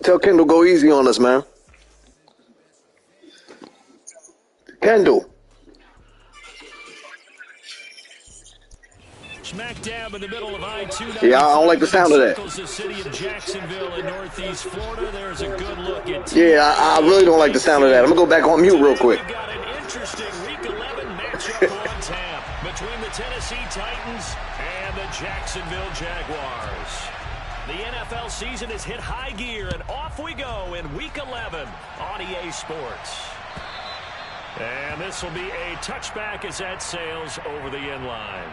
Tell Kendall go easy on us, man. Kendall. Smack dab in the middle of I-295. Yeah, I don't like the sound of that. The city of Jacksonville in northeast Florida. There's a good look at Yeah, I really don't like the sound of that. I'm going to go back on mute real quick. We've got an interesting Week 11 matchup on tap between the Tennessee Titans and the Jacksonville Jaguars. The NFL season has hit high gear, and off we go in Week 11 on EA Sports. And this will be a touchback as that sails over the end line.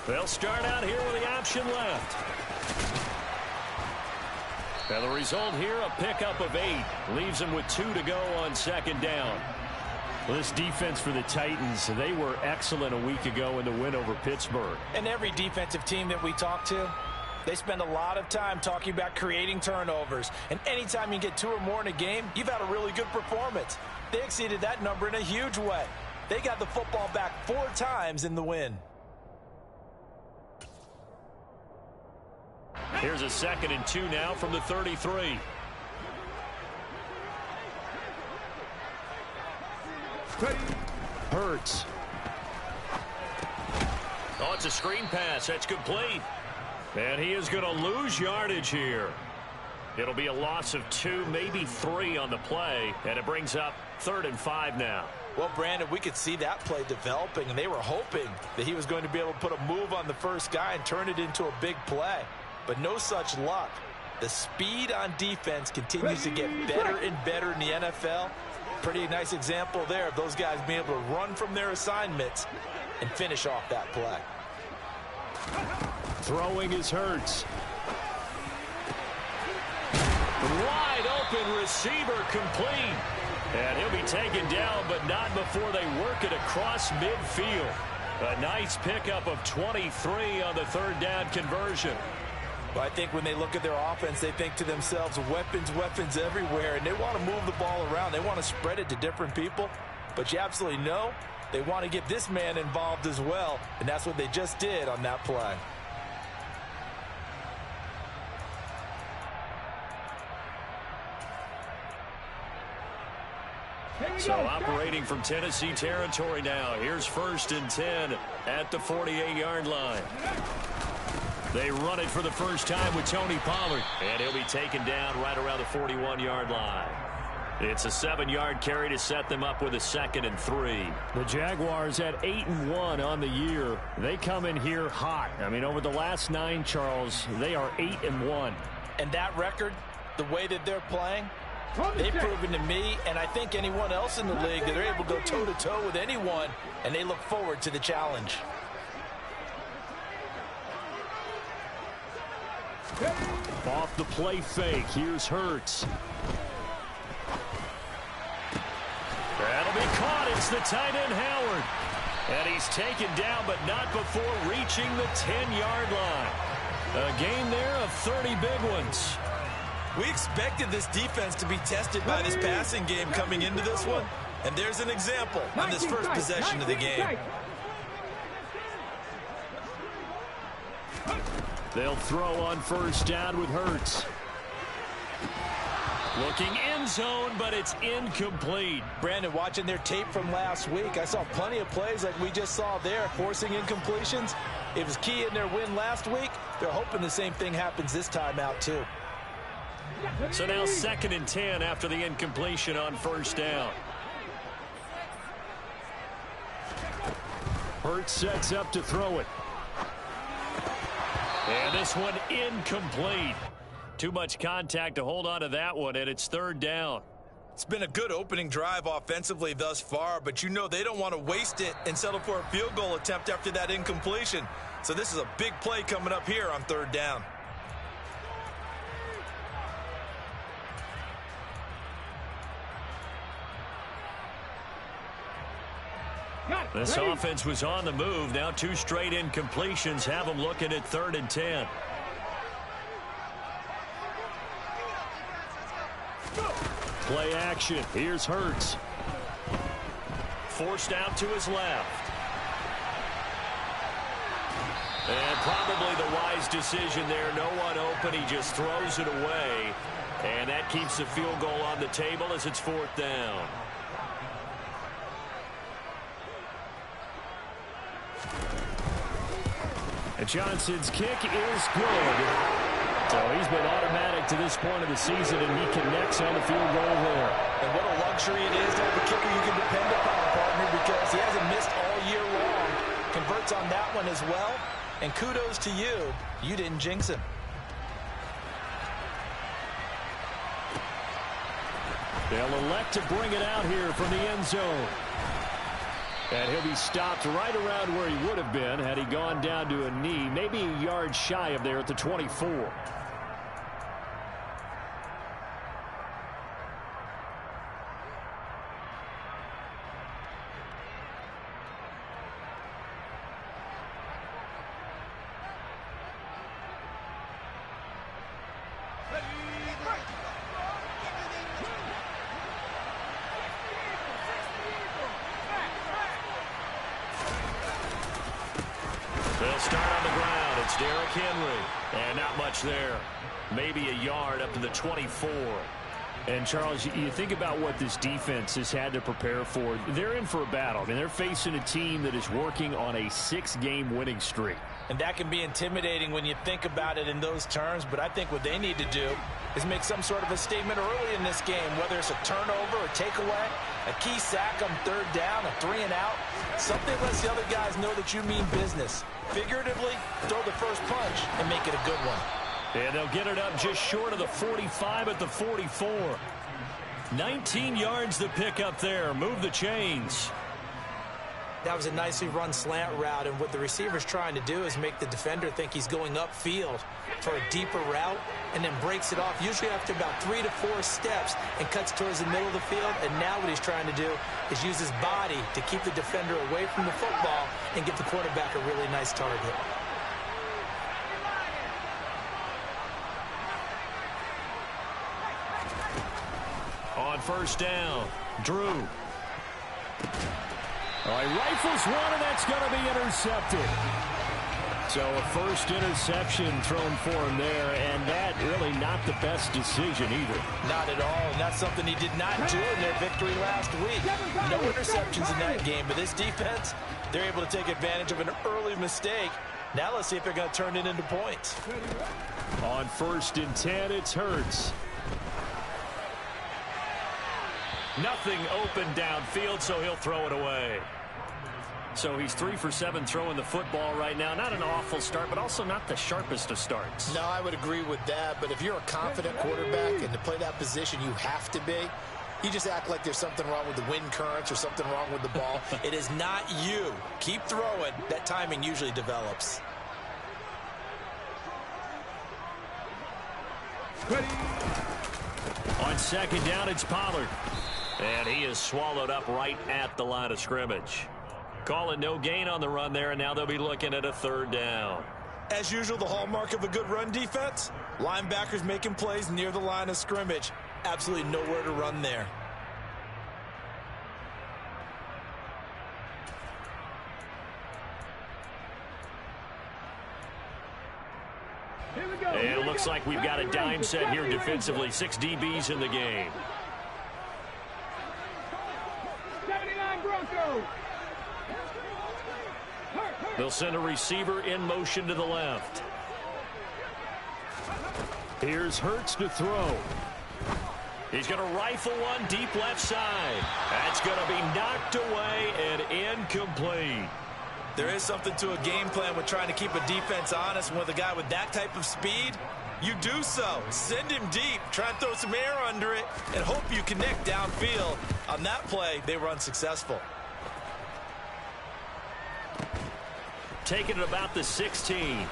They'll start out here with the option left. And the result here, a pickup of 8. Leaves them with 2 to go on second down. Well, this defense for the Titans, they were excellent a week ago in the win over Pittsburgh. And every defensive team that we talk to, they spend a lot of time talking about creating turnovers. And anytime you get 2 or more in a game, you've had a really good performance. They exceeded that number in a huge way. They got the football back 4 times in the win. Here's a 2nd and 2 now from the 33. Hurts. Oh, it's a screen pass. That's complete. And he is going to lose yardage here. It'll be a loss of 2, maybe 3 on the play. And it brings up 3rd and 5 now. Well, Brandon, we could see that play developing, and they were hoping that he was going to be able to put a move on the first guy and turn it into a big play. But no such luck. The speed on defense continues to get better and better in the NFL. Pretty nice example there of those guys being able to run from their assignments and finish off that play. Throwing is Hurts. Wide open receiver complete. And he'll be taken down, but not before they work it across midfield. A nice pickup of 23 on the 3rd down conversion. Well, I think when they look at their offense, they think to themselves, weapons, weapons everywhere, and they want to move the ball around. They want to spread it to different people, but you absolutely know they want to get this man involved as well, and that's what they just did on that play. So operating from Tennessee territory now. Here's 1st and 10 at the 48-yard line. They run it for the first time with Tony Pollard. And he'll be taken down right around the 41-yard line. It's a 7-yard carry to set them up with a 2nd and 3. The Jaguars at 8-1 on the year. They come in here hot. I mean, over the last 9, Charles, they are 8-1. And that record, the way that they're playing, they've proven to me, and I think anyone else in the league, that they're able to go toe-to-toe with anyone, and they look forward to the challenge. Off the play fake, here's Hurts. That'll be caught. It's the tight end, Howard. And he's taken down, but not before reaching the 10-yard line. A gain there of 30 big ones. We expected this defense to be tested by this passing game coming into this one, and there's an example on this first possession of the game. They'll throw on 1st down with Hurts. Looking end zone, but it's incomplete. Brandon, watching their tape from last week, I saw plenty of plays like we just saw there, forcing incompletions. It was key in their win last week. They're hoping the same thing happens this time out, too. So now 2nd and 10 after the incompletion on 1st down. Hurts sets up to throw it. And this one incomplete. Too much contact to hold on to that one, and it's 3rd down. It's been a good opening drive offensively thus far, but you know they don't want to waste it and settle for a field goal attempt after that incompletion. So this is a big play coming up here on 3rd down. This offense was on the move. Now 2 straight incompletions have them looking at 3rd and 10. Play action. Here's Hurts. Forced out to his left. And probably the wise decision there. No one open. He just throws it away. And that keeps the field goal on the table as it's 4th down. And Johnson's kick is good. So he's been automatic to this point of the season, and he connects on the field goal there. And what a luxury it is to have a kicker you can depend upon, partner, because he hasn't missed all year long. Converts on that one as well. And kudos to you. You didn't jinx him. They'll elect to bring it out here from the end zone. And he'll be stopped right around where he would have been had he gone down to a knee, maybe a yard shy of there at the 24. They'll start on the ground. It's Derrick Henry. And not much there. Maybe a yard up to the 24. And, Charles, you think about what this defense has had to prepare for. They're in for a battle. I mean, they're facing a team that is working on a 6-game winning streak. And that can be intimidating when you think about it in those terms. But I think what they need to do is make some sort of a statement early in this game, whether it's a turnover or takeaway, a key sack on 3rd down, a 3-and-out. Something lets the other guys know that you mean business. Figuratively, throw the first punch and make it a good one. And they'll get it up just short of the 45 at the 44. 19 yards to pick up there. Move the chains. That was a nicely run slant route, and what the receiver's trying to do is make the defender think he's going upfield for a deeper route and then breaks it off, usually after about 3 to 4 steps, and cuts towards the middle of the field. And now what he's trying to do is use his body to keep the defender away from the football and give the quarterback a really nice target. On 1st down, Drew. All right, rifles one, and that's going to be intercepted. So a first interception thrown for him there, and that really not the best decision either. Not at all, and that's something he did not do in their victory last week. No interceptions in that game, but this defense, they're able to take advantage of an early mistake. Now let's see if they're going to turn it into points. On 1st and 10, it's Hurts. Nothing open downfield, so he'll throw it away. So he's 3 for 7 throwing the football right now. Not an awful start, but also not the sharpest of starts. No, I would agree with that. But if you're a confident quarterback and to play that position, you have to be. You just act like there's something wrong with the wind currents or something wrong with the ball. It is not you. Keep throwing. That timing usually develops. On 2nd down, it's Pollard. And he is swallowed up right at the line of scrimmage. Call it no gain on the run there, and now they'll be looking at a 3rd down. As usual, the hallmark of a good run defense, linebackers making plays near the line of scrimmage. Absolutely nowhere to run there. And it looks like we've got a dime set here defensively. 6 DBs in the game. 79 Broncos. They'll send a receiver in motion to the left. Here's Hurts to throw. He's going to rifle one deep left side. That's going to be knocked away and incomplete. There is something to a game plan with trying to keep a defense honest. And with a guy with that type of speed, you do so. Send him deep. Try and throw some air under it and hope you connect downfield. On that play, they were unsuccessful. Taking it about the 16.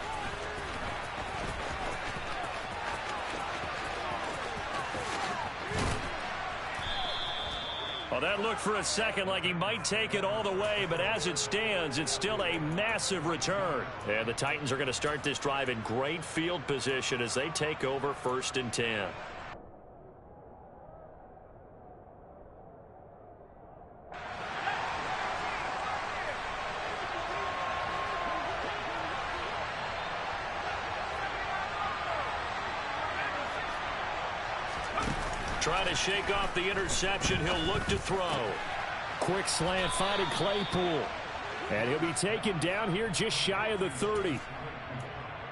A Well, that looked for a second like he might take it all the way, but as it stands, it's still a massive return. And the Titans are going to start this drive in great field position as they take over 1st and 10. Trying to shake off the interception. He'll look to throw. Quick slant finding Claypool. And he'll be taken down here just shy of the 30.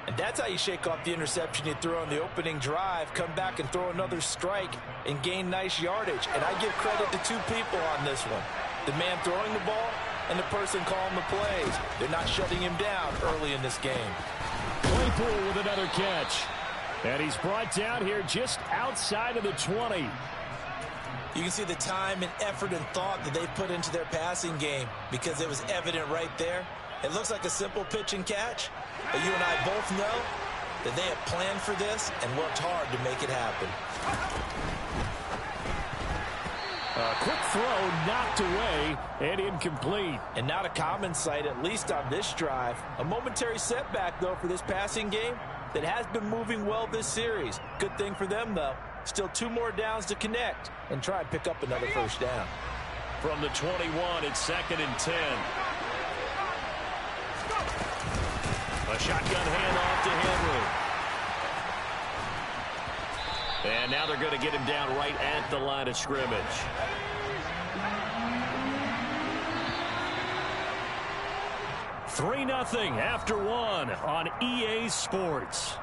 And that's how you shake off the interception you threw on the opening drive. Come back and throw another strike and gain nice yardage. And I give credit to two people on this one. The man throwing the ball and the person calling the plays. They're not shutting him down early in this game. Claypool with another catch. And he's brought down here just outside of the 20. You can see the time and effort and thought that they put into their passing game because it was evident right there. It looks like a simple pitch and catch, but you and I both know that they have planned for this and worked hard to make it happen. A quick throw knocked away and incomplete. And not a common sight, at least on this drive. A momentary setback, though, for this passing game that has been moving well this series. Good thing for them, though. Still 2 more downs to connect and try and pick up another first down. From the 21, it's 2nd and 10. A shotgun handoff to Henry. And now they're going to get him down right at the line of scrimmage. Three 3-0 after 1 on EA Sports.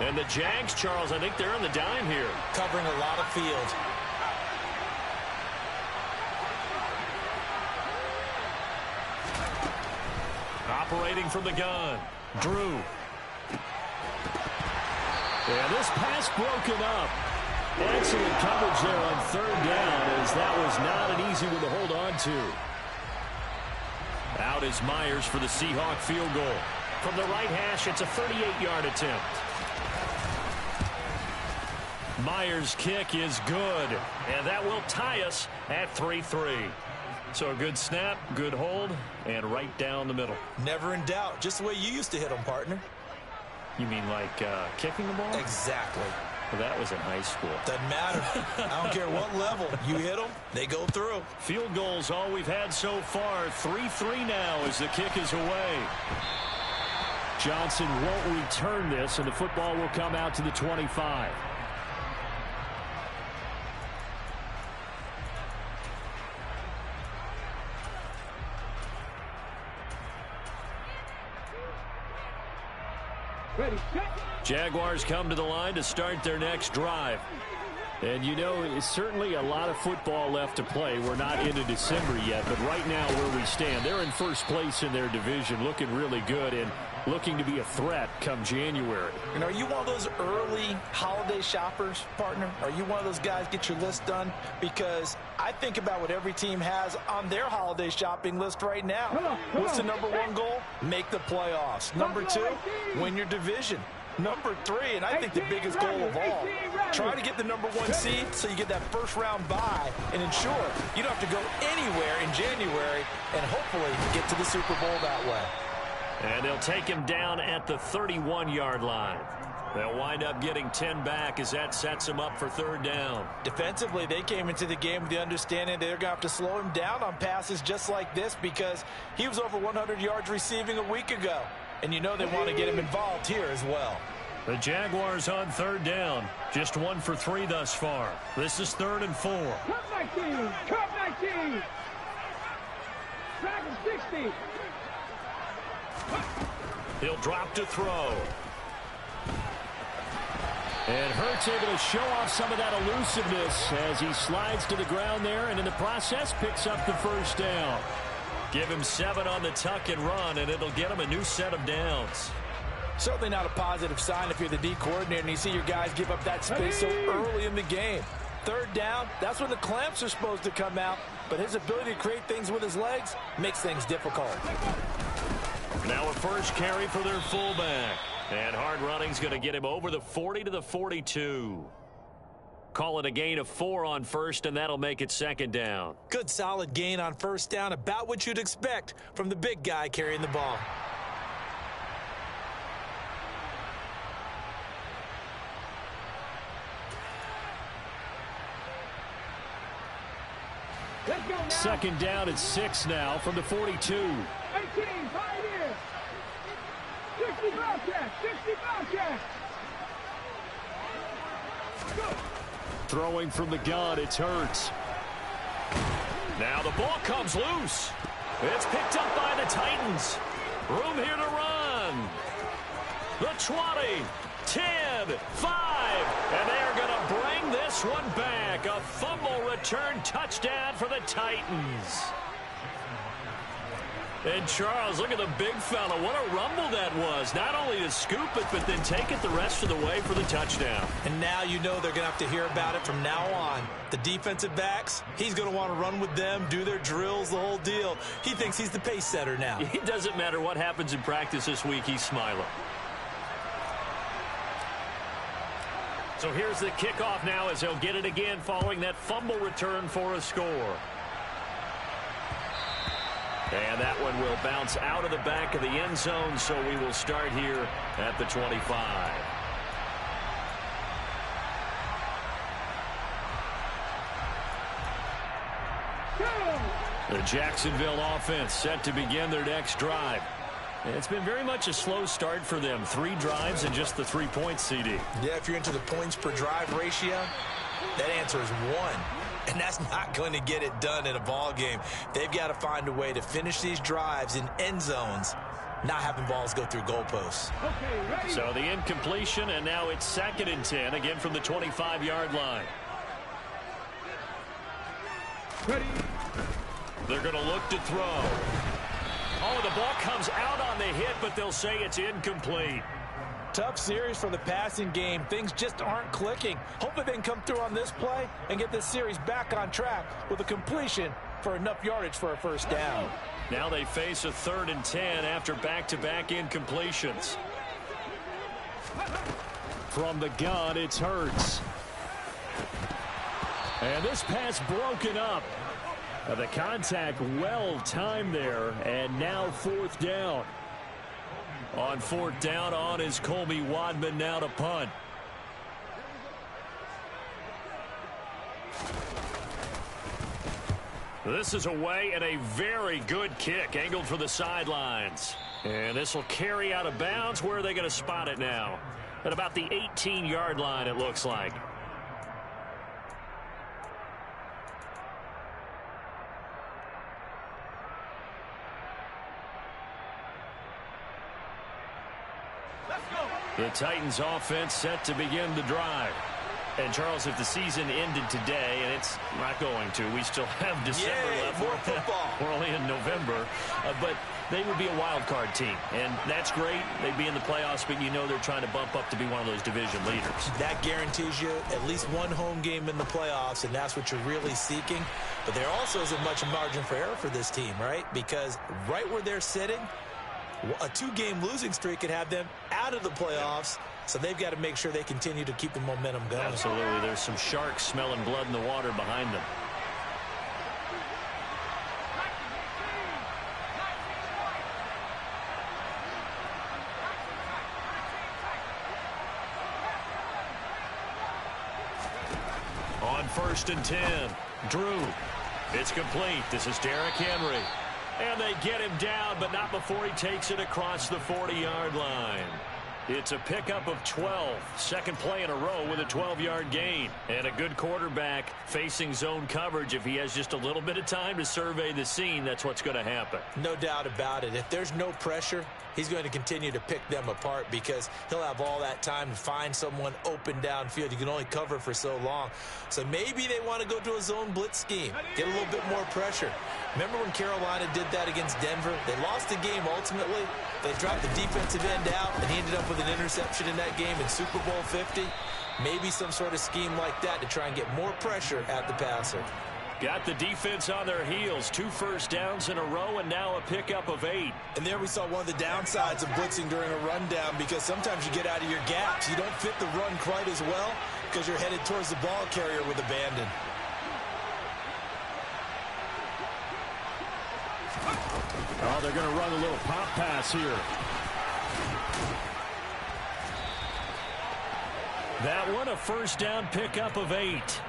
And the Jags, Charles, I think they're on the dime here. Covering a lot of field. Operating from the gun, Drew. And this pass broken up. Excellent coverage there on 3rd down, as that was not an easy one to hold on to. Out is Myers for the Seahawk field goal. From the right hash, it's a 38-yard attempt. Myers' kick is good, and that will tie us at 3-3. So a good snap, good hold, and right down the middle. Never in doubt. Just the way you used to hit them, partner. You mean like kicking the ball? Exactly. Well, that was in high school. Doesn't matter. I don't care what level. You hit them, they go through. Field goals all we've had so far. 3-3 now as the kick is away. Johnson won't return this, and the football will come out to the 25. Ready, set. Jaguars come to the line to start their next drive. And you know, it's certainly a lot of football left to play. We're not into December yet, but right now where we stand, they're in first place in their division, looking really good and looking to be a threat come January. And are you one of those early holiday shoppers, partner? Are you one of those guys get your list done? Because I think about what every team has on their holiday shopping list right now. What's the number 1 goal? Make the playoffs. Number 2, win your division. Number 3, and I think the biggest goal of all, try to get the number 1 seed so you get that first-round bye and ensure you don't have to go anywhere in January and hopefully get to the Super Bowl that way. And they'll take him down at the 31-yard line. They'll wind up getting 10 back as that sets them up for third down. Defensively, they came into the game with the understanding they're going to have to slow him down on passes just like this because he was over 100 yards receiving a week ago. And you know they want to get him involved here as well. The Jaguars on third down. Just 1 for 3 thus far. This is 3rd and 4. Cup 19. Cup 19. Track of 60. He'll drop to throw. And Hurts able to show off some of that elusiveness as he slides to the ground there and in the process picks up the first down. Give him 7 on the tuck and run, and it'll get him a new set of downs. Certainly not a positive sign if you're the D coordinator and you see your guys give up that space so early in the game. Third down, that's when the clamps are supposed to come out, but his ability to create things with his legs makes things difficult. Now a first carry for their fullback. And hard running's going to get him over the 40 to the 42. Call it a gain of 4 on first, and that'll make it second down. Good solid gain on first down, about what you'd expect from the big guy carrying the ball. Let's go now. Second down at 6 now from the 42. 18. Pioneer. 60 Bobcats. 60 Bobcats. Go. Throwing from the gun, it's Hurts. Now the ball comes loose. It's picked up by the Titans. Room here to run. The 20, 10, 5. And they're going to bring this one back. A fumble return touchdown for the Titans. And Charles, look at the big fella. What a rumble that was. Not only to scoop it, but then take it the rest of the way for the touchdown. And now you know they're going to have to hear about it from now on. The defensive backs, he's going to want to run with them, do their drills, the whole deal. He thinks he's the pace setter now. It doesn't matter what happens in practice this week, he's smiling. So here's the kickoff now as he'll get it again following that fumble return for a score. And that one will bounce out of the back of the end zone, so we will start here at the 25. The Jacksonville offense set to begin their next drive. And it's been very much a slow start for them. 3 drives and just the 3 points, CD. Yeah, if you're into the points per drive ratio, that answer is 1. And that's not going to get it done in a ball game. They've got to find a way to finish these drives in end zones, not having balls go through goalposts. Okay, ready. So the incompletion, and now it's 2nd and 10, again from the 25-yard line. Ready. They're going to look to throw. Oh, the ball comes out on the hit, but they'll say it's incomplete. Tough series for the passing game. Things just aren't clicking. Hopefully they can come through on this play and get this series back on track with a completion for enough yardage for a first down. Now they face a 3rd and 10 after back-to-back incompletions. From the gun, it's Hurts. And this pass broken up. The contact well timed there, and now 4th down. On 4th down, on is Colby Wadman now to punt. This is away and a very good kick angled for the sidelines. And this will carry out of bounds. Where are they going to spot it now? At about the 18-yard line, it looks like. The Titans offense set to begin the drive. And Charles, if the season ended today, and it's not going to, we still have December left. More football. We're only in November, but they would be a wild card team, and that's great. They'd be in the playoffs, but you know they're trying to bump up to be one of those division leaders. That guarantees you at least one home game in the playoffs, and that's what you're really seeking. But there also isn't much margin for error for this team, right? Because right where they're sitting, a 2-game losing streak could have them out of the playoffs, so they've got to make sure they continue to keep the momentum going. Absolutely. There's some sharks smelling blood in the water behind them. first and 10. Drew. It's complete. This is Derrick Henry. And they get him down, but not before he takes it across the 40-yard line. It's a pickup of 12. Second play in a row with a 12-yard gain. And a good quarterback facing zone coverage. If he has just a little bit of time to survey the scene, that's what's going to happen. No doubt about it. If there's no pressure, he's going to continue to pick them apart because he'll have all that time to find someone open downfield. You can only cover for so long. So maybe they want to go to a zone blitz scheme, get a little bit more pressure. Remember when Carolina did that against Denver? They lost the game ultimately. They dropped the defensive end out, and he ended up with an interception in that game in Super Bowl 50. Maybe some sort of scheme like that to try and get more pressure at the passer. Got the defense on their heels. 2 first downs in a row, and now a pickup of 8. And there we saw one of the downsides of blitzing during a rundown because sometimes you get out of your gaps. You don't fit the run quite as well because you're headed towards the ball carrier with abandon. Oh, they're going to run a little pop pass here. That one, a first down pickup of 8.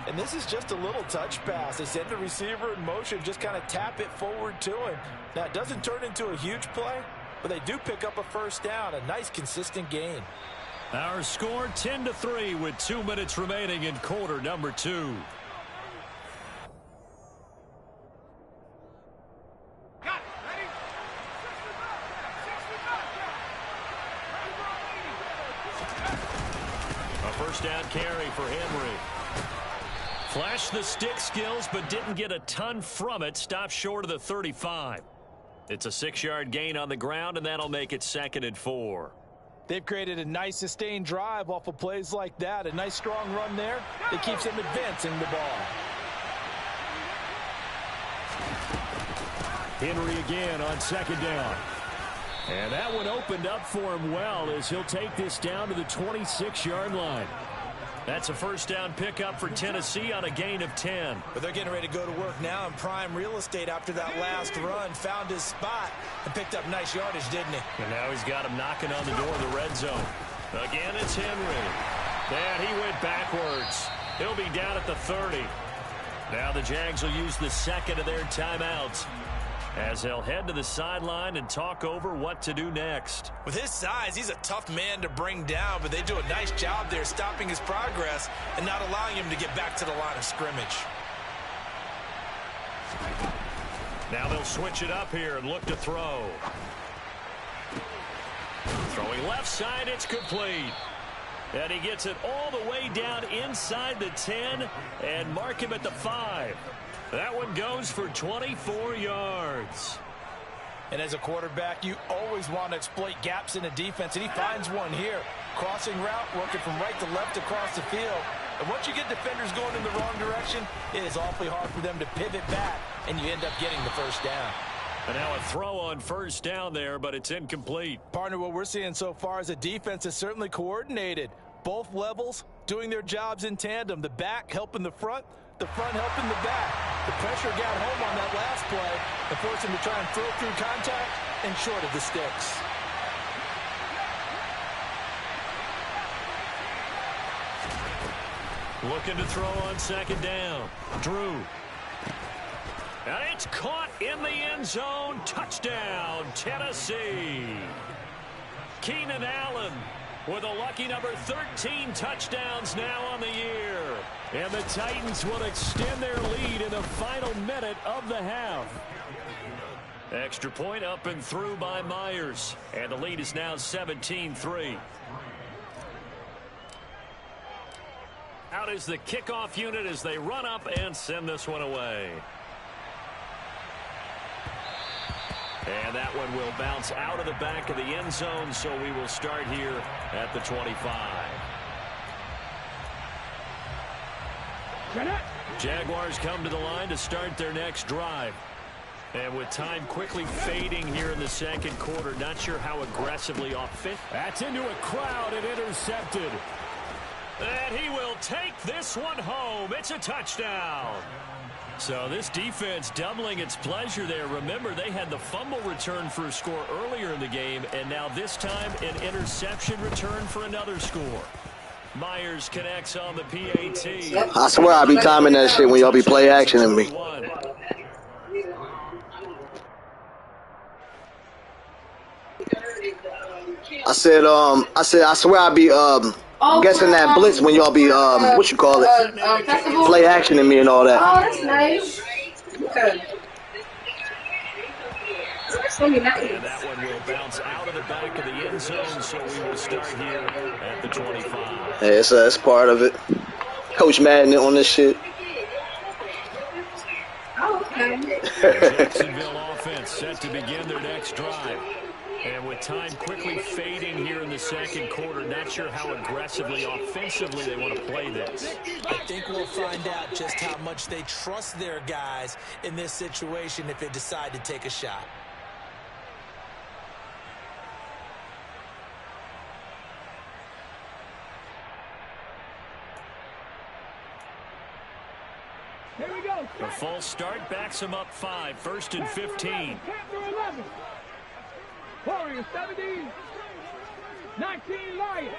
And this is just a little touch pass. They send the receiver in motion, just kind of tap it forward to him. Now, it doesn't turn into a huge play, but they do pick up a first down, a nice, consistent gain. Our score 10-3 with 2 minutes remaining in quarter number 2. A first down carry for Henry. Flashed the stick skills, but didn't get a ton from it. Stopped short of the 35. It's a 6-yard gain on the ground, and that'll make it 2nd and 4. They've created a nice sustained drive off of plays like that. A nice strong run there that keeps them advancing the ball. Henry again on 2nd down. And that one opened up for him well as he'll take this down to the 26-yard line. That's a first down pickup for Tennessee on a gain of 10. But they're getting ready to go to work now in prime real estate after that last run. Found his spot and picked up nice yardage, didn't he? And now he's got him knocking on the door of the red zone. Again, it's Henry. And he went backwards. He'll be down at the 30. Now the Jags will use the second of their timeouts as they'll head to the sideline and talk over what to do next. With his size, he's a tough man to bring down, but they do a nice job there stopping his progress and not allowing him to get back to the line of scrimmage. Now they'll switch it up here and look to throw. Throwing left side, it's complete. And he gets it all the way down inside the 10 and mark him at the 5. That one goes for 24 yards. And as a quarterback, you always want to exploit gaps in the defense, and he finds one here. Crossing route, working from right to left across the field. And once you get defenders going in the wrong direction, it is awfully hard for them to pivot back, and you end up getting the first down. And now a throw on first down there, but it's incomplete. Partner, what we're seeing so far is a defense that's certainly coordinated. Both levels doing their jobs in tandem. The back helping the front helping the back. The pressure got home on that last play and forced him to try and throw through contact and short of the sticks. Looking to throw on 2nd down. Drew. And it's caught in the end zone. Touchdown, Tennessee. Keenan Allen with a lucky number 13 touchdowns now on the year. And the Titans will extend their lead in the final minute of the half. Extra point up and through by Myers. And the lead is now 17-3. Out is the kickoff unit as they run up and send this one away. And that one will bounce out of the back of the end zone, so we will start here at the 25. Jaguars come to the line to start their next drive. And with time quickly fading here in the second quarter, not sure how aggressively offensive. That's into a crowd and intercepted. And he will take this one home. It's a touchdown. So this defense doubling its pleasure there. Remember, they had the fumble return for a score earlier in the game, and now this time an interception return for another score. Myers connects on the PAT. I swear I be timing that shit when y'all be play action in me. I swear I be guessing that blitz when y'all be what you call it, play action in me and all that. Oh, that's nice. Okay. And that one will bounce out of the back of the end zone, so we will start here at the 25. Hey, it's part of it. Coach Madden on this shit. Oh, okay. Jacksonville offense set to begin their next drive. And with time quickly fading here in the second quarter, not sure how aggressively, offensively they want to play this. I think we'll find out just how much they trust their guys in this situation if they decide to take a shot. Here we go. A false start backs them up 5, 1st and 15. Panther 11. Warriors 17. 19 Lions.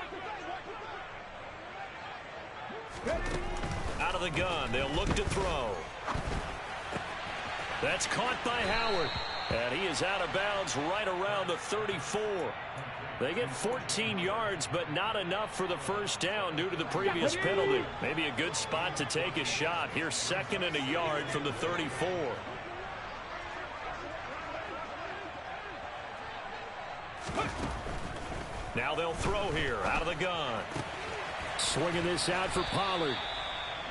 Out of the gun, they'll look to throw. That's caught by Howard. And he is out of bounds right around the 34. They get 14 yards, but not enough for the first down due to the previous penalty. Maybe a good spot to take a shot. Here's 2nd and a yard from the 34. Now they'll throw here out of the gun. Swinging this out for Pollard.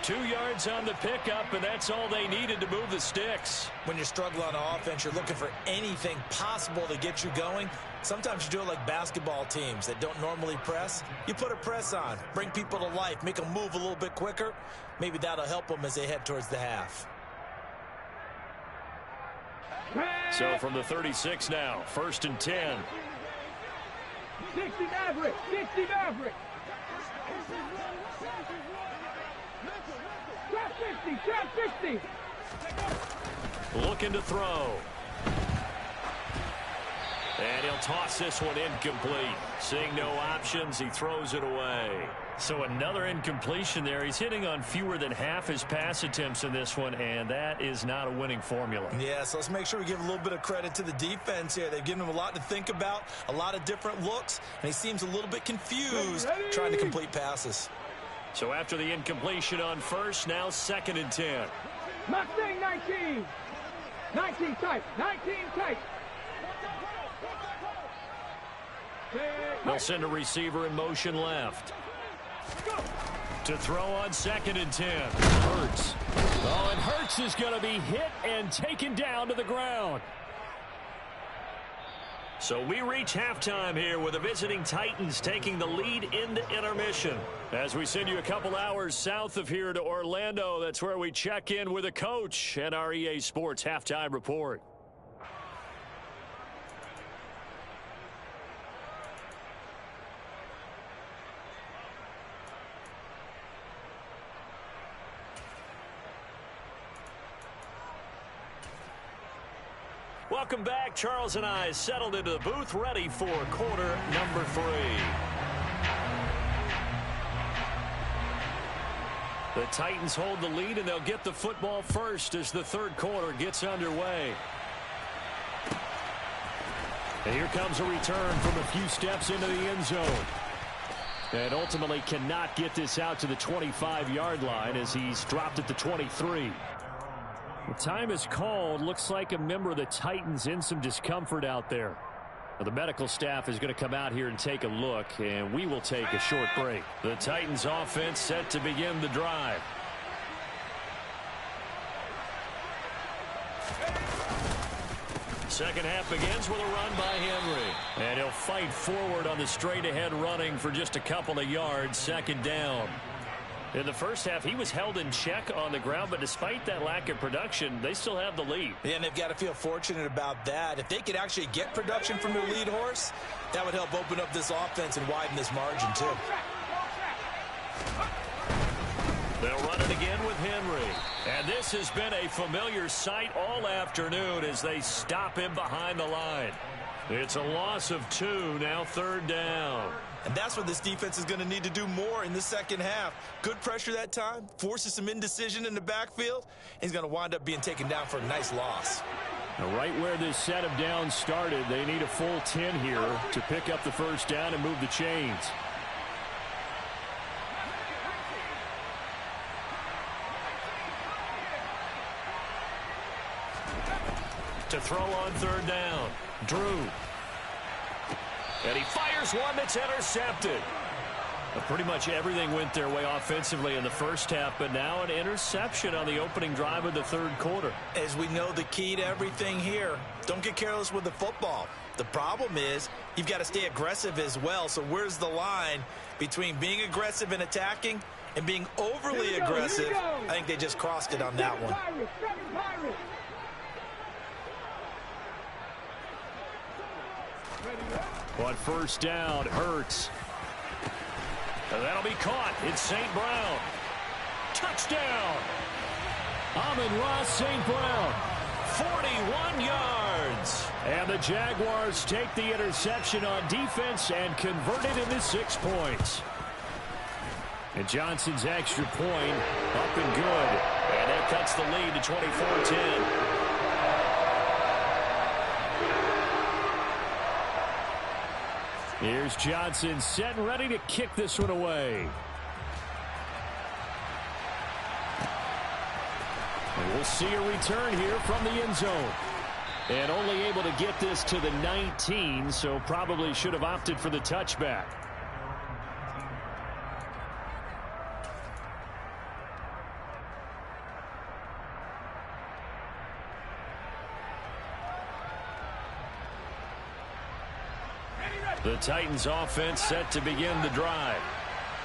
2 yards on the pickup, and that's all they needed to move the sticks. When you're struggling on offense, you're looking for anything possible to get you going. Sometimes you do it like basketball teams that don't normally press. You put a press on, bring people to life, make them move a little bit quicker. Maybe that'll help them as they head towards the half. So from the 36 now, 1st and 10. 60 Maverick. 60 Maverick. Trap 50. Trap 50. Looking to throw. And he'll toss this one incomplete. Seeing no options, he throws it away. So another incompletion there. He's hitting on fewer than half his pass attempts in this one, and that is not a winning formula. Yeah, so let's make sure we give a little bit of credit to the defense here. They've given him a lot to think about, a lot of different looks, and he seems a little bit confused trying to complete passes. So after the incompletion on first, now 2nd and 10. Mustang 19. 19 tight. 19 tight. They'll send a receiver in motion left. To throw on 2nd and 10. Hurts. Oh, and Hurts is going to be hit and taken down to the ground. So we reach halftime here with the visiting Titans taking the lead in the intermission. As we send you a couple hours south of here to Orlando, that's where we check in with a coach and our EA Sports Halftime Report. Welcome back. Charles and I settled into the booth, ready for quarter number 3. The Titans hold the lead, and they'll get the football first as the third quarter gets underway. And here comes a return from a few steps into the end zone. And ultimately cannot get this out to the 25-yard line as he's dropped at the 23. The time is called. Looks like a member of the Titans in some discomfort out there. Well, the medical staff is going to come out here and take a look, and we will take a short break. The Titans offense set to begin the drive. Second half begins with a run by Henry. And he'll fight forward on the straight-ahead running for just a couple of yards. 2nd down. In the first half, he was held in check on the ground, but despite that lack of production, they still have the lead. Yeah, and they've got to feel fortunate about that. If they could actually get production from their lead horse, that would help open up this offense and widen this margin, too. They'll run it again with Henry. And this has been a familiar sight all afternoon as they stop him behind the line. It's a loss of 2, now 3rd down. And that's what this defense is going to need to do more in the second half. Good pressure that time, forces some indecision in the backfield. He's going to wind up being taken down for a nice loss. Now, right where this set of downs started, they need a full 10 here to pick up the first down and move the chains. To throw on 3rd down, Drew. And he fires one that's intercepted. Pretty much everything went their way offensively in the first half, but now an interception on the opening drive of the 3rd quarter. As we know, the key to everything here, don't get careless with the football. The problem is you've got to stay aggressive as well. So where's the line between being aggressive and attacking and being overly aggressive? I think they just crossed it on that one. On 1st down, Hurts. And that'll be caught. It's St. Brown. Touchdown. Amon-Ra St. Brown. 41 yards. And the Jaguars take the interception on defense and convert it into 6 points. And Johnson's extra point up and good. And that cuts the lead to 24-10. Here's Johnson set and ready to kick this one away. And we'll see a return here from the end zone. And only able to get this to the 19, so probably should have opted for the touchback. The Titans offense set to begin the drive.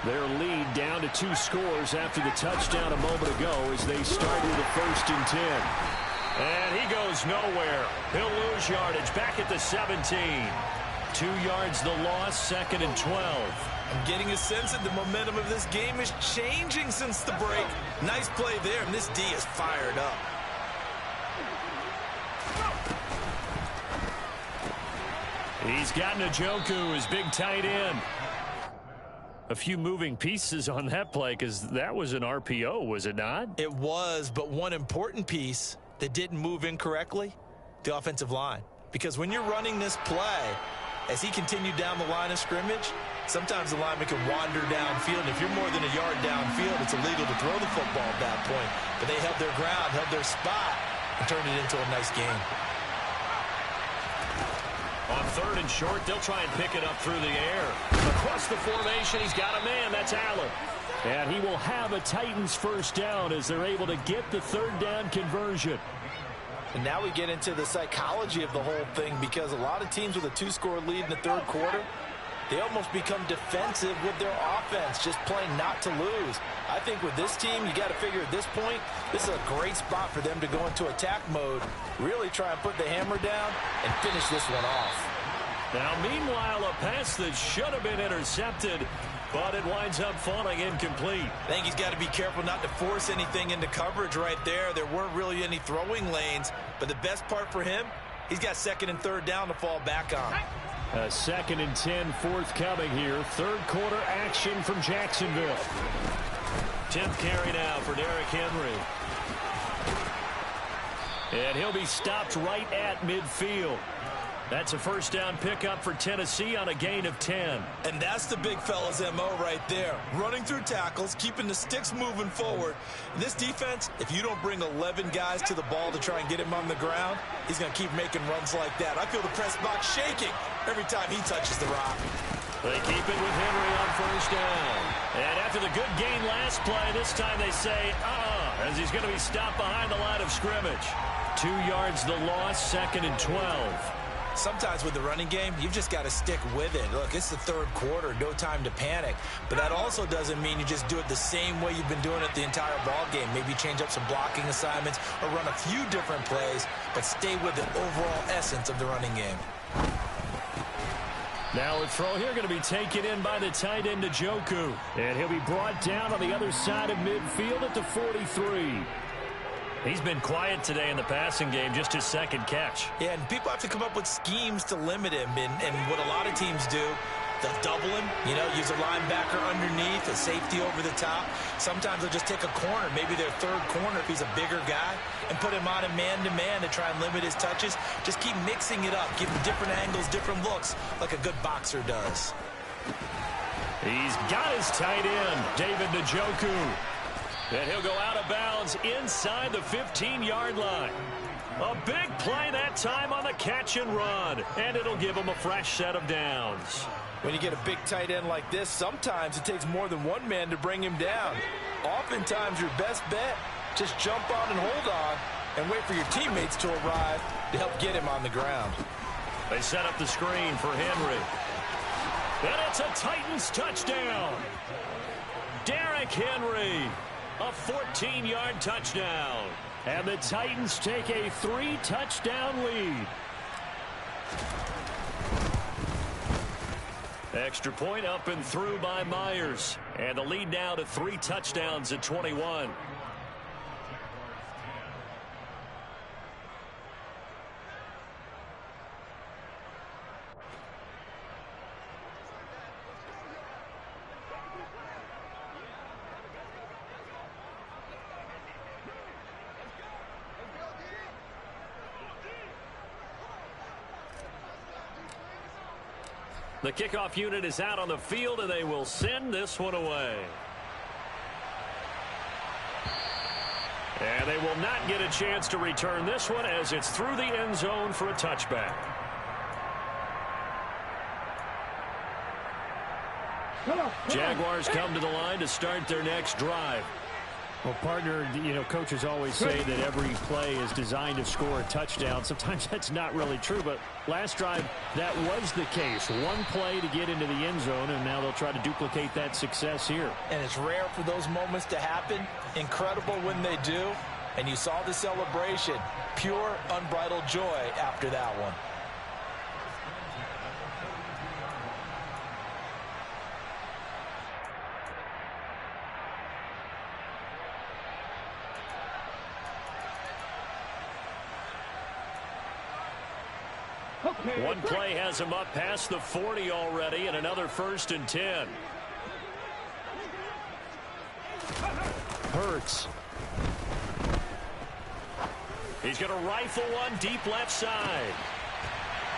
Their lead down to 2 scores after the touchdown a moment ago as they started at 1st and 10. And he goes nowhere. He'll lose yardage back at the 17. 2 yards the loss, 2nd and 12. I'm getting a sense that the momentum of this game is changing since the break. Nice play there, and this D is fired up. He's got Njoku, his big tight end. A few moving pieces on that play because that was an RPO, was it not? It was, but one important piece that didn't move incorrectly, the offensive line. Because when you're running this play, as he continued down the line of scrimmage, sometimes the lineman can wander downfield. If you're more than a yard downfield, it's illegal to throw the football at that point. But they held their ground, held their spot, and turned it into a nice game. On 3rd and short, they'll try and pick it up through the air. Across the formation, he's got a man. That's Allen. And he will have a Titans first down as they're able to get the 3rd down conversion. And now we get into the psychology of the whole thing because a lot of teams with a 2-score lead in the 3rd quarter, they almost become defensive with their offense, just playing not to lose. I think with this team, you got to figure at this point, this is a great spot for them to go into attack mode, really try and put the hammer down and finish this one off. Now, meanwhile, a pass that should have been intercepted, but it winds up falling incomplete. I think he's got to be careful not to force anything into coverage right there. There weren't really any throwing lanes, but the best part for him, he's got 2nd and 3rd down to fall back on. A 2nd and 10 forthcoming here. 3rd quarter action from Jacksonville. 10th carry now for Derrick Henry. And he'll be stopped right at midfield. That's a first down pickup for Tennessee on a gain of 10. And that's the big fella's MO right there. Running through tackles, keeping the sticks moving forward. This defense, if you don't bring 11 guys to the ball to try and get him on the ground, he's going to keep making runs like that. I feel the press box shaking every time he touches the rock. They keep it with Henry on first down. And after the good gain last play, this time they say, as he's going to be stopped behind the line of scrimmage. 2 yards the loss, 2nd and 12. Sometimes with the running game, you've just got to stick with it. Look, it's the 3rd quarter, no time to panic. But that also doesn't mean you just do it the same way you've been doing it the entire ball game. Maybe change up some blocking assignments or run a few different plays, but stay with the overall essence of the running game. Now a throw here going to be taken in by the tight end Njoku. And he'll be brought down on the other side of midfield at the 43. He's been quiet today in the passing game, just his second catch. Yeah, and people have to come up with schemes to limit him. And what a lot of teams do, they'll double him, use a linebacker underneath, a safety over the top. Sometimes they'll just take a corner, maybe their third corner if he's a bigger guy, and put him on a man-to-man to try and limit his touches. Just keep mixing it up, give him different angles, different looks, like a good boxer does. He's got his tight end, David Njoku. And he'll go out of bounds inside the 15-yard line. A big play that time on the catch and run, and it'll give him a fresh set of downs. When you get a big tight end like this, sometimes it takes more than one man to bring him down. Oftentimes, your best bet, just jump on and hold on and wait for your teammates to arrive to help get him on the ground. They set up the screen for Henry. And it's a Titans touchdown. Derrick Henry, a 14-yard touchdown. And the Titans take a 3-touchdown lead. Extra point up and through by Myers. And the lead now to 3 touchdowns at 21. The kickoff unit is out on the field, and they will send this one away. And they will not get a chance to return this one as it's through the end zone for a touchback. Jaguars come to the line to start their next drive. Well, partner, coaches always say that every play is designed to score a touchdown. Sometimes that's not really true, but last drive, that was the case. One play to get into the end zone, and now they'll try to duplicate that success here. And it's rare for those moments to happen. Incredible when they do. And you saw the celebration. Pure, unbridled joy after that one. One play has him up past the 40 already, and another 1st and 10. Hurts. He's going to rifle one deep left side.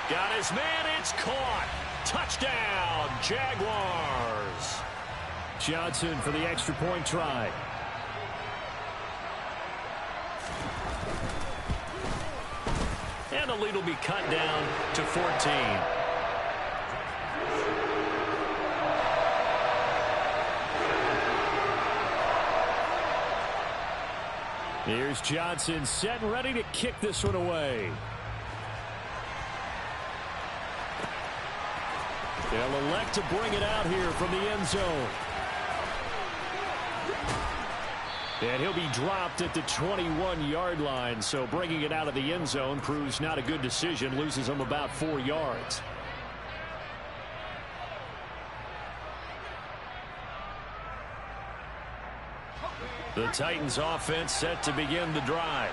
Got his man, it's caught. Touchdown, Jaguars. Johnson for the extra point try. And the lead will be cut down to 14. Here's Johnson set and ready to kick this one away. They'll elect to bring it out here from the end zone. And he'll be dropped at the 21-yard line, so bringing it out of the end zone proves not a good decision, loses him about 4 yards. The Titans offense set to begin the drive.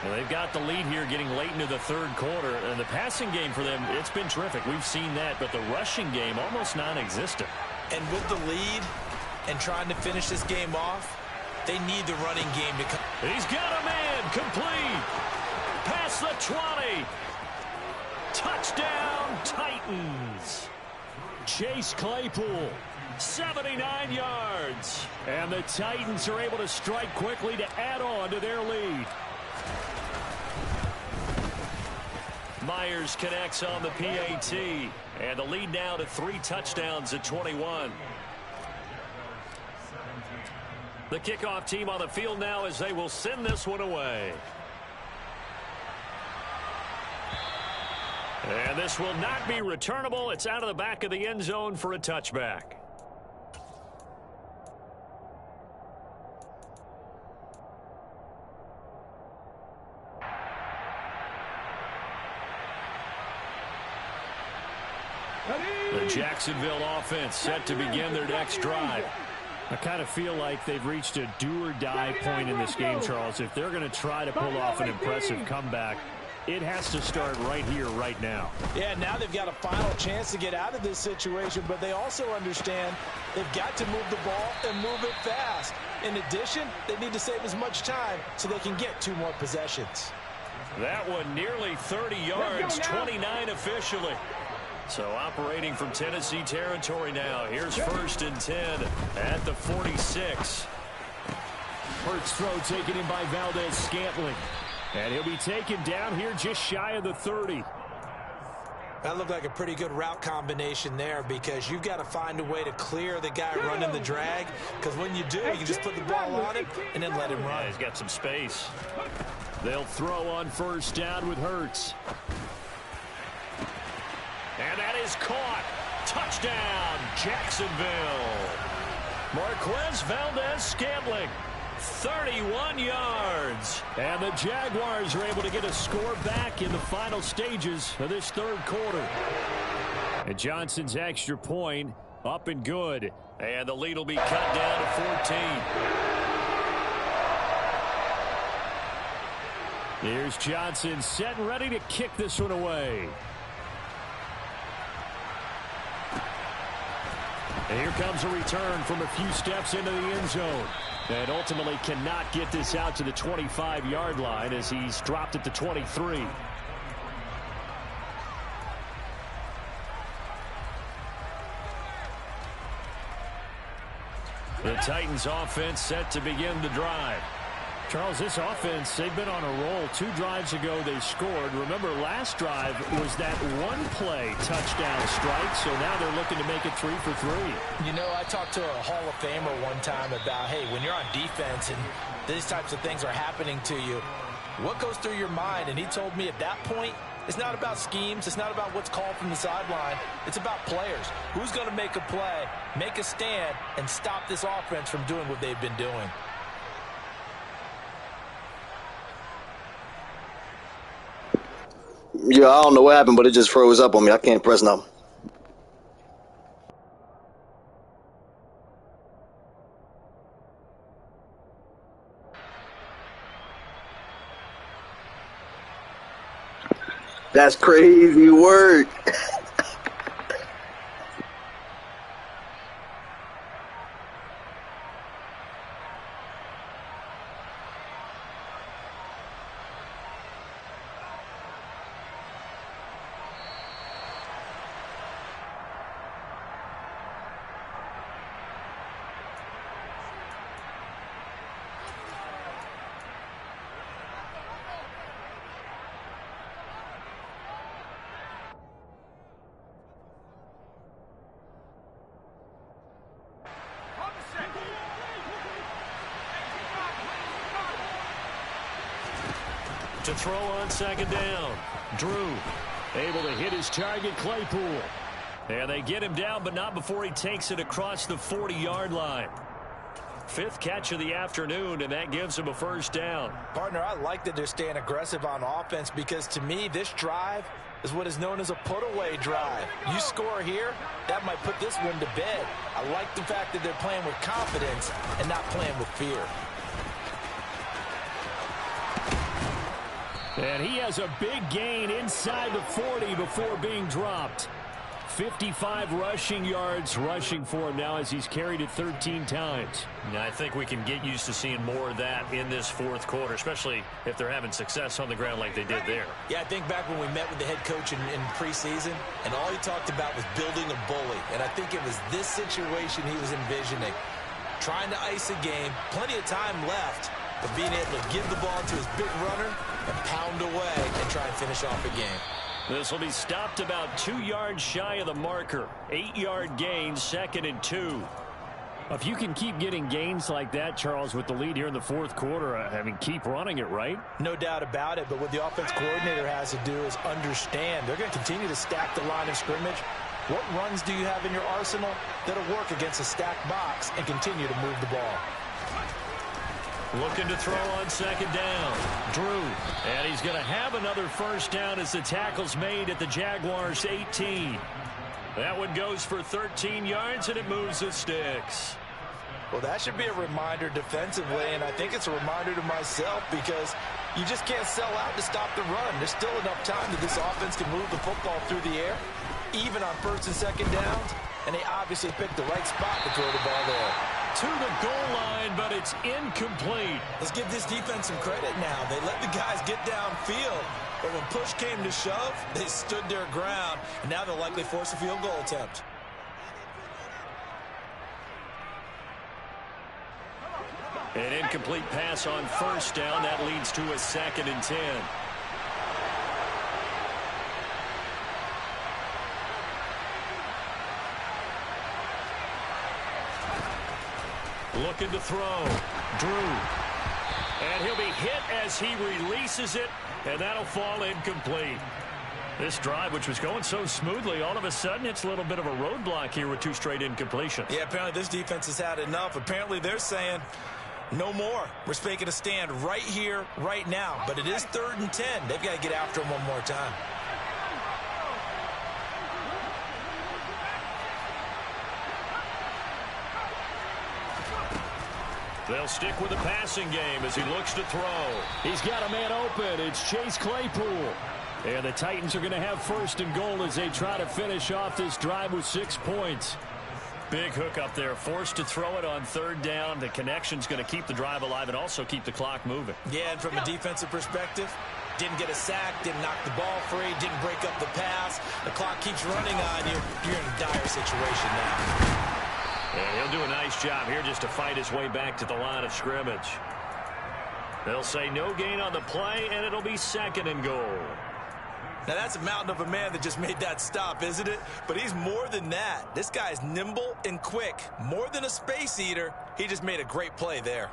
Well, they've got the lead here getting late into the 3rd quarter, and the passing game for them, it's been terrific. We've seen that, but the rushing game almost non-existent. And with the lead and trying to finish this game off, they need the running game to come. He's got a man complete. Past the 20. Touchdown, Titans. Chase Claypool, 79 yards. and the Titans are able to strike quickly to add on to their lead. Myers connects on the PAT, and the lead now to 3 touchdowns at 21. The kickoff team on the field now as they will send this one away. And this will not be returnable. It's out of the back of the end zone for a touchback. The Jacksonville offense set to begin their next drive. I kind of feel like they've reached a do-or-die point in this game, Charles. If they're going to try to pull off an impressive comeback, it has to start right here, right now. Yeah, now they've got a final chance to get out of this situation, but they also understand they've got to move the ball and move it fast. In addition, they need to save as much time so they can get 2 more possessions. That one nearly 30 yards, 29 officially. So operating from Tennessee territory now. Here's 1st and 10 at the 46. Hurts throw taken in by Valdez-Scantling. And he'll be taken down here just shy of the 30. That looked like a pretty good route combination there because you've got to find a way to clear the guy running the drag. Because when you do, you can just put the ball on him and then let him run. Yeah, he's got some space. They'll throw on 1st down with Hurts. And that is caught. Touchdown, Jacksonville. Marquez Valdez-Scantling. 31 yards. And the Jaguars are able to get a score back in the final stages of this 3rd quarter. And Johnson's extra point up and good. And the lead will be cut down to 14. Here's Johnson set and ready to kick this one away. And here comes a return from a few steps into the end zone. And ultimately cannot get this out to the 25-yard line as he's dropped at the 23. The Titans offense set to begin the drive. Charles, this offense, they've been on a roll. 2 drives ago they scored. Remember, last drive was that one-play touchdown strike, so now they're looking to make it 3 for 3. You know, I talked to a Hall of Famer one time about, hey, when you're on defense and these types of things are happening to you, what goes through your mind? And he told me at that point, it's not about schemes. It's not about what's called from the sideline. It's about players. Who's going to make a play, make a stand, and stop this offense from doing what they've been doing? Yeah, I don't know what happened, but it just froze up on me. I can't press now. That's crazy work. To throw on 2nd down. Drew able to hit his target, Claypool. And they get him down, but not before he takes it across the 40-yard line. 5th catch of the afternoon, and that gives him a 1st down. Partner, I like that they're staying aggressive on offense because, to me, this drive is what is known as a put-away drive. You score here, that might put this one to bed. I like the fact that they're playing with confidence and not playing with fear. And he has a big gain inside the 40 before being dropped. 55 rushing yards rushing for him now as he's carried it 13 times. Now, I think we can get used to seeing more of that in this 4th quarter, especially if they're having success on the ground like they did there. Yeah, I think back when we met with the head coach in preseason, and all he talked about was building a bully. And I think it was this situation he was envisioning. Trying to ice a game, plenty of time left, but being able to give the ball to his big runner and pound away and try and finish off a game. This will be stopped about 2 yards shy of the marker. 8-yard gain, 2nd and 2. If you can keep getting gains like that, Charles, with the lead here in the 4th quarter, I mean, keep running it, right? No doubt about it, but what the offense coordinator has to do is understand they're going to continue to stack the line of scrimmage. What runs do you have in your arsenal that'll work against a stacked box and continue to move the ball? Looking to throw on 2nd down. Drew. And he's going to have another 1st down as the tackle's made at the Jaguars' 18. That one goes for 13 yards, and it moves the sticks. Well, that should be a reminder defensively, and I think it's a reminder to myself because you just can't sell out to stop the run. There's still enough time that this offense can move the football through the air, even on first and second downs, and they obviously picked the right spot to throw the ball there. To the goal line, but it's incomplete. Let's give this defense some credit now. They let the guys get downfield, but when push came to shove, they stood their ground, and now they'll likely force a field goal attempt. An incomplete pass on first down. That leads to a 2nd and 10. Looking to throw. Drew. And he'll be hit as he releases it, and that'll fall incomplete. This drive, which was going so smoothly, all of a sudden it's a little bit of a roadblock here with 2 straight incompletions. Yeah, apparently this defense has had enough. Apparently they're saying no more. We're making a stand right here, right now. But it is 3rd and 10. They've got to get after him one more time. They'll stick with the passing game as he looks to throw. He's got a man open. It's Chase Claypool. And the Titans are going to have 1st and goal as they try to finish off this drive with 6 points. Big hook up there, forced to throw it on 3rd down. The connection's going to keep the drive alive and also keep the clock moving. Yeah, and from a defensive perspective, didn't get a sack, didn't knock the ball free, didn't break up the pass. The clock keeps running on you. You're in a dire situation now. And he'll do a nice job here just to fight his way back to the line of scrimmage. They'll say no gain on the play, and it'll be 2nd and goal. Now, that's a mountain of a man that just made that stop, isn't it? But he's more than that. This guy's nimble and quick. More than a space eater, he just made a great play there.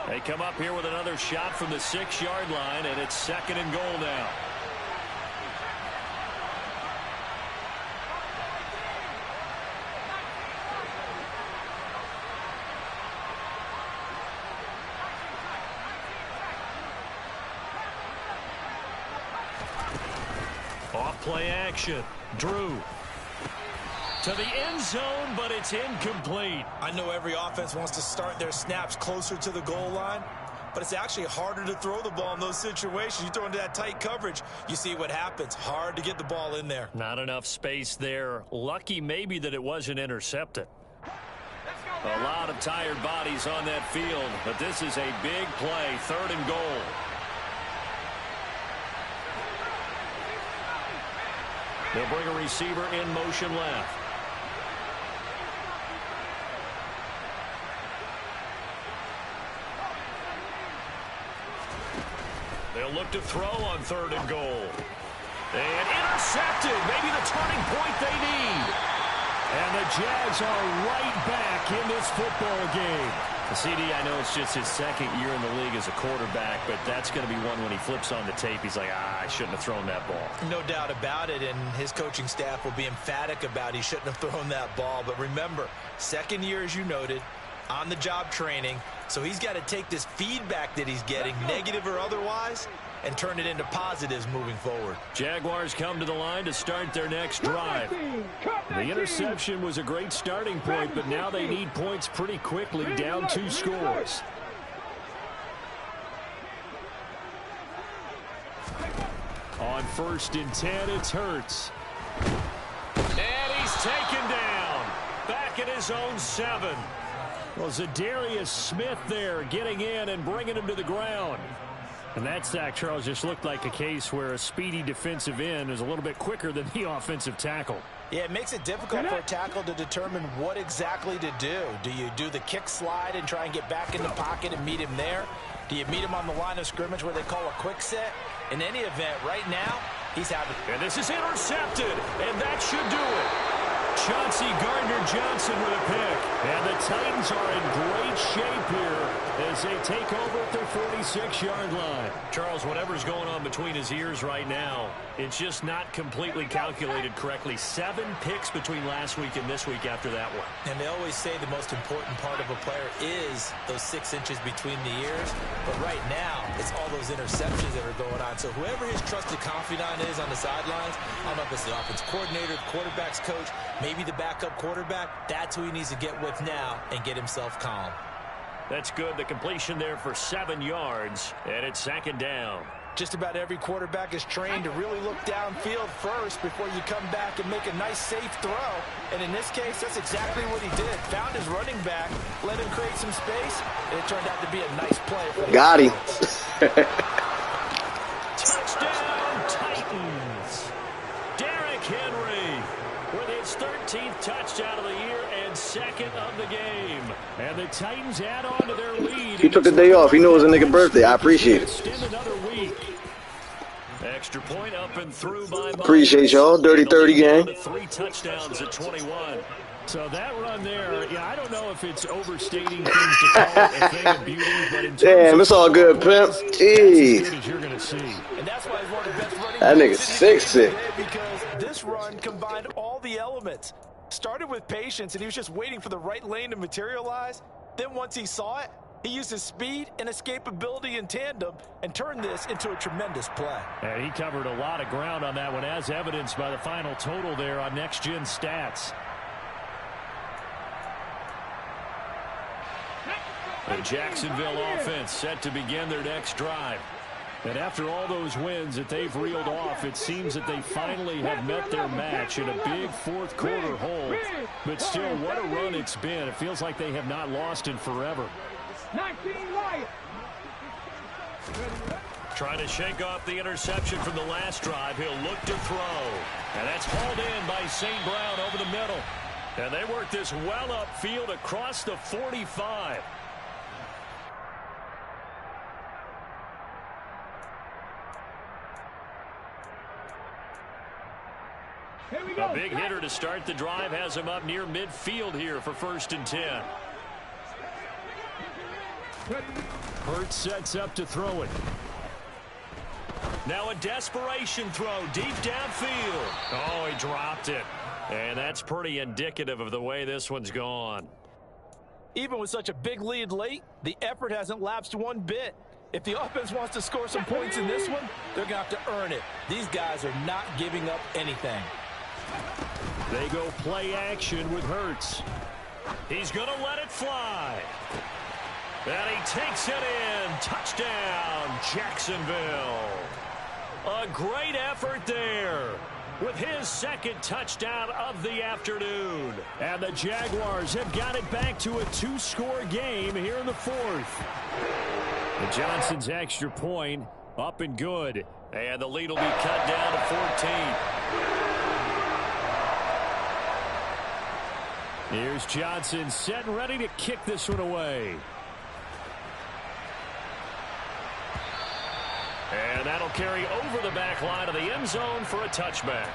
They come up here with another shot from the 6-yard line, and it's 2nd and goal now. Off play action. Drew. To the end zone, but it's incomplete. I know every offense wants to start their snaps closer to the goal line, but it's actually harder to throw the ball in those situations. You throw into that tight coverage, you see what happens. Hard to get the ball in there. Not enough space there. Lucky maybe that it wasn't intercepted. A lot of tired bodies on that field, but this is a big play. 3rd and goal. They'll bring a receiver in motion left. They'll look to throw on 3rd and goal. And intercepted. Maybe the turning point they need. And the Jags are right back in this football game. CD, I know it's just his 2nd year in the league as a quarterback, but that's going to be one when he flips on the tape, he's like, I shouldn't have thrown that ball. No doubt about it, and his coaching staff will be emphatic about he shouldn't have thrown that ball. But remember, 2nd year, as you noted, on-the-job training, so he's got to take this feedback that he's getting, negative or otherwise, and turn it into positives moving forward. Jaguars come to the line to start their next drive. The interception was a great starting point, but now they need points pretty quickly, down 2 scores. On 1st and 10, it's Hurts. And he's taken down. Back at his own 7. Well, Zadarius Smith there getting in and bringing him to the ground. And that sack, Charles, just looked like a case where a speedy defensive end is a little bit quicker than the offensive tackle. Yeah, it makes it difficult for a tackle to determine what exactly to do. Do you do the kick slide and try and get back in the pocket and meet him there? Do you meet him on the line of scrimmage where they call a quick set? In any event, right now, he's having... And this is intercepted, and that should do it. Chauncey Gardner-Johnson with a pick. And the Titans are in great great shape here as they take over at their 46-yard line. Charles, whatever's going on between his ears right now, it's just not completely calculated correctly. 7 picks between last week and this week after that one. And they always say the most important part of a player is those 6 inches between the ears. But right now, it's all those interceptions that are going on. So whoever his trusted confidant is on the sidelines, I don't know if it's the offense coordinator, the quarterback's coach, maybe the backup quarterback, that's who he needs to get with now and get himself calm. That's good. The completion there for 7 yards, and it's 2nd down. Just about every quarterback is trained to really look downfield first before you come back and make a nice, safe throw. And in this case, that's exactly what he did. Found his running back, let him create some space, and it turned out to be a nice play for the Got him. Touchdown, Titans. Derrick Henry with his 13th touchdown of the year and 2nd of the game. And the Titans add on to their lead. He took the day off. He knew it was a nigga birthday. I appreciate it. Extend another week. Extra point up and through by Appreciate y'all. Dirty 30 gang. 3 touchdowns at 21. So that run there, yeah, I don't know if it's overstating things to call it a thing of beauty, but in terms Damn, of it's all good, pimp. as Jeez. good as you're going to see. And that's why he's one of the best running That backs nigga's in the sick. game today, because this run combined all the elements. Started with patience, and he was just waiting for the right lane to materialize. Then once he saw it, he used his speed and escapability in tandem and turned this into a tremendous play. And he covered a lot of ground on that one, as evidenced by the final total there on Next Gen Stats. The Jacksonville offense set to begin their next drive. And after all those wins that they've reeled off, it seems that they finally have met their match in a big fourth-quarter hole. But still, what a run it's been. It feels like they have not lost in forever. 19 Lions. Trying to shake off the interception from the last drive. He'll look to throw. And that's hauled in by St. Brown over the middle. And they work this well upfield across the 45. A big hitter to start the drive has him up near midfield here for 1st and 10. Hurts sets up to throw it. Now a desperation throw deep downfield. Oh, he dropped it. And that's pretty indicative of the way this one's gone. Even with such a big lead late, the effort hasn't lapsed one bit. If the offense wants to score some points in this one, they're going to have to earn it. These guys are not giving up anything. They go play action with Hurts. He's going to let it fly. And he takes it in. Touchdown, Jacksonville. A great effort there with his 2nd touchdown of the afternoon. And the Jaguars have got it back to a 2-score game here in the 4th. And Johnson's extra point up and good. And the lead will be cut down to 14. Here's Johnson set and ready to kick this one away. And that'll carry over the back line of the end zone for a touchback.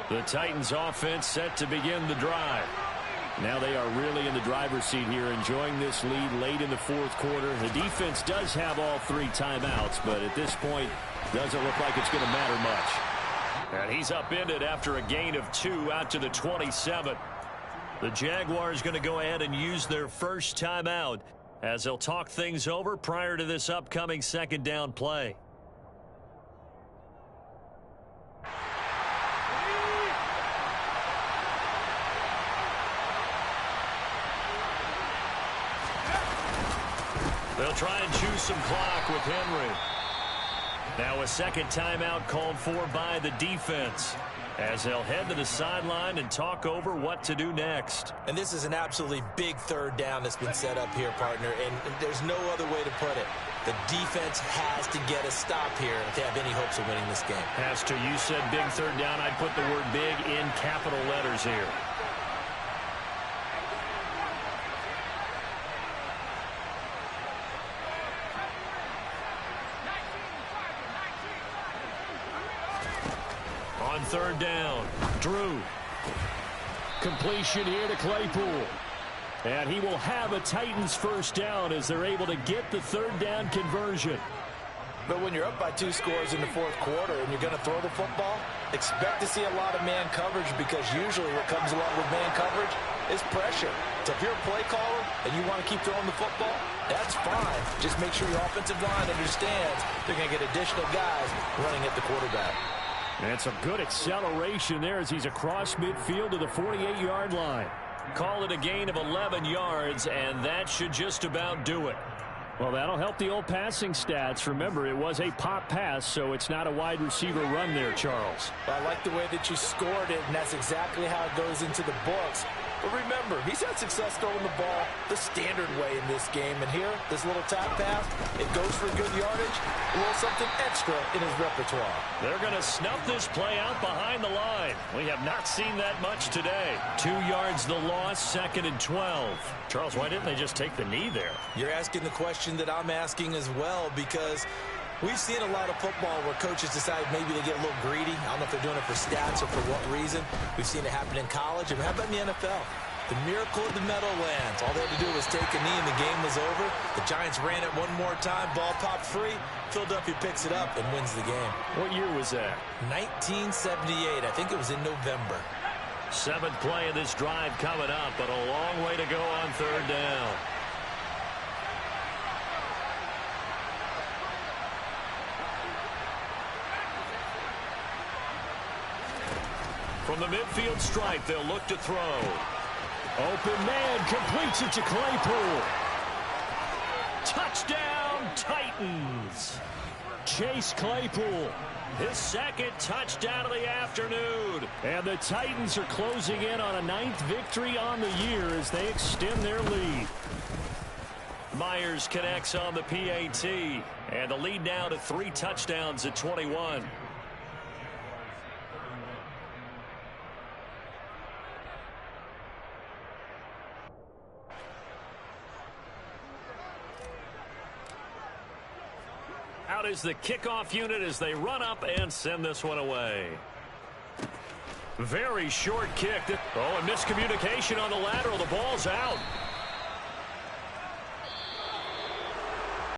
The Titans offense set to begin the drive. Now they are really in the driver's seat here, enjoying this lead late in the 4th quarter. The defense does have all 3 timeouts, but at this point, doesn't look like it's going to matter much. And he's upended after a gain of 2 out to the 27. The Jaguars going to go ahead and use their first timeout as they'll talk things over prior to this upcoming 2nd down play. They'll try and choose some clock with Henry. Now a 2nd timeout called for by the defense as they'll head to the sideline and talk over what to do next. And this is an absolutely big 3rd down that's been set up here, partner, and there's no other way to put it. The defense has to get a stop here if they have any hopes of winning this game. Has to. You said big 3rd down. I'd put the word big in capital letters here. On third down, Drew. Completion here to Claypool. And he will have a Titans first down as they're able to get the third down conversion. But when you're up by 2 scores in the fourth quarter and you're going to throw the football, expect to see a lot of man coverage, because usually what comes along with man coverage is pressure. So if you're a play caller and you want to keep throwing the football, that's fine. Just make sure your offensive line understands they're going to get additional guys running at the quarterback. And some good acceleration there as he's across midfield to the 48-yard line. Call it a gain of 11 yards, and that should just about do it. Well, that'll help the old passing stats. Remember, it was a pop pass, so it's not a wide receiver run there, Charles. I like the way that you scored it, and that's exactly how it goes into the books. But remember, he's had success throwing the ball the standard way in this game. And here, this little tap pass, it goes for good yardage, a little something extra in his repertoire. They're going to snuff this play out behind the line. We have not seen that much today. 2 yards the loss, 2nd and 12. Charles, why didn't they just take the knee there? You're asking the question that I'm asking as well, because we've seen a lot of football where coaches decide maybe they get a little greedy. I don't know if they're doing it for stats or for what reason. We've seen it happen in college. And how about in the NFL? The miracle of the Meadowlands. All they had to do was take a knee and the game was over. The Giants ran it one more time. Ball popped free. Philadelphia picks it up and wins the game. What year was that? 1978. I think it was in November. 7th play of this drive coming up, but a long way to go on third down. From the midfield stripe, they'll look to throw. Open man, completes it to Claypool. Touchdown, Titans. Chase Claypool, his 2nd touchdown of the afternoon. And the Titans are closing in on a 9th victory on the year as they extend their lead. Myers connects on the PAT, and the lead now to 3 touchdowns at 21. Out is the kickoff unit as they run up and send this one away. Very short kick. Oh, and miscommunication on the lateral. The ball's out.